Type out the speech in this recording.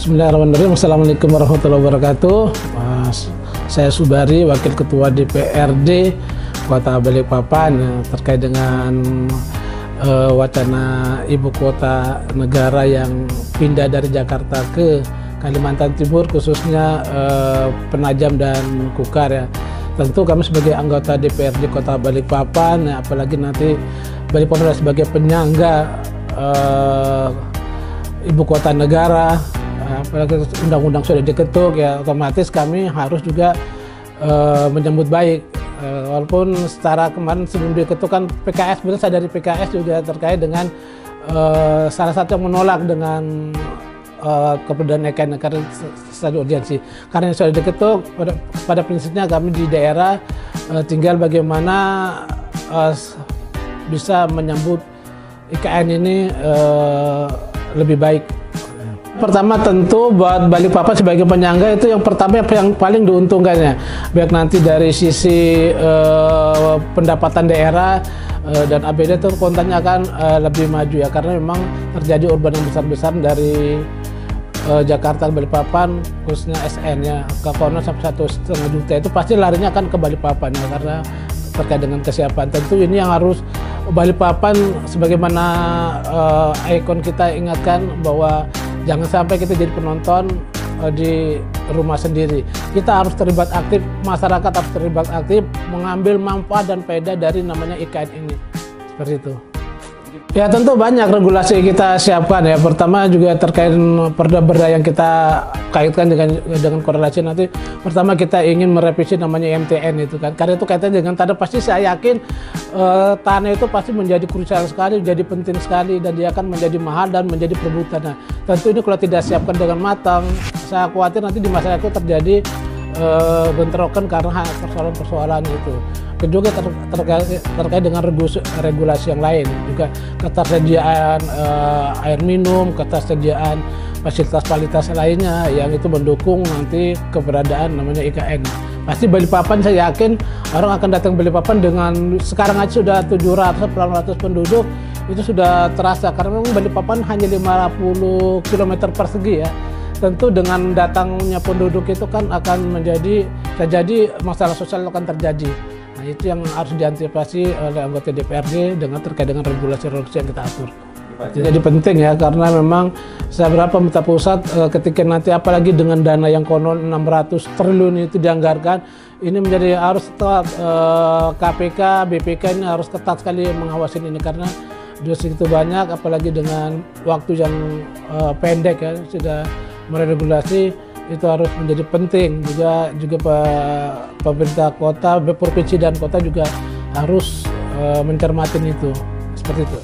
Bismillahirrahmanirrahim. Assalamualaikum warahmatullahi wabarakatuh. Saya Subari, Wakil Ketua DPRD Kota Balikpapan, terkait dengan wacana ibu kota negara yang pindah dari Jakarta ke Kalimantan Timur, khususnya Penajam dan Kukar ya. Tentu kami sebagai anggota DPRD Kota Balikpapan, ya, apalagi nanti Balikpapan sebagai penyangga ibu kota negara, apalagi undang-undang sudah diketuk, ya otomatis kami harus juga menyambut baik. Walaupun secara kemarin sebelum diketuk kan PKS, benar saya dari PKS juga terkait dengan salah satu yang menolak dengan keberadaan EKN karena studi urgensi. Karena sudah diketuk, pada prinsipnya kami di daerah tinggal bagaimana bisa menyambut IKN ini lebih baik. Pertama tentu buat Balikpapan sebagai penyangga itu yang pertama yang paling diuntungkannya, baik nanti dari sisi pendapatan daerah dan APD itu kontennya akan lebih maju ya, karena memang terjadi urban yang besar-besar dari Jakarta ke Balikpapan, khususnya SN ya, ke Kono sampai 1,5 juta itu pasti larinya akan ke Balikpapan ya, karena terkait dengan kesiapan. Tentu ini yang harus Balikpapan sebagaimana ikon kita ingatkan bahwa jangan sampai kita jadi penonton di rumah sendiri. Kita harus terlibat aktif, masyarakat harus terlibat aktif mengambil manfaat dan faedah dari namanya IKN ini. Seperti itu. Ya tentu banyak regulasi kita siapkan ya. Pertama juga terkait perda-perda yang kita kaitkan dengan korelasi nanti. Pertama kita ingin merevisi namanya MTN itu kan. Karena itu kaitannya dengan tanah, pasti saya yakin tanah itu pasti menjadi krusial sekali, menjadi penting sekali, dan dia akan menjadi mahal dan menjadi perebutan. Nah, tentu ini kalau tidak siapkan dengan matang, saya khawatir nanti di masyarakat itu terjadi bentrokan karena persoalan-persoalan itu. Kedua terkait dengan regulasi yang lain, juga ketersediaan air minum, ketersediaan fasilitas-fasilitas lainnya yang itu mendukung nanti keberadaan namanya IKN. Pasti Balikpapan saya yakin orang akan datang Balikpapan dengan sekarang aja sudah 700-800 penduduk, itu sudah terasa karena memang Balikpapan hanya 50 km persegi ya. Tentu dengan datangnya penduduk itu kan akan jadi masalah sosial akan terjadi. Nah, itu yang harus diantisipasi oleh anggota DPRD dengan terkait dengan regulasi-regulasi yang kita atur. Jadi penting ya, karena memang saya berapa minta pusat ketika nanti apalagi dengan dana yang konon 600 triliun itu dianggarkan, ini menjadi harus ketat, KPK, BPK ini harus ketat sekali mengawasi ini karena dosis itu banyak, apalagi dengan waktu yang pendek ya sudah meregulasi. Itu harus menjadi penting juga pemerintah kota, provinsi dan kota juga harus mencermati itu seperti itu.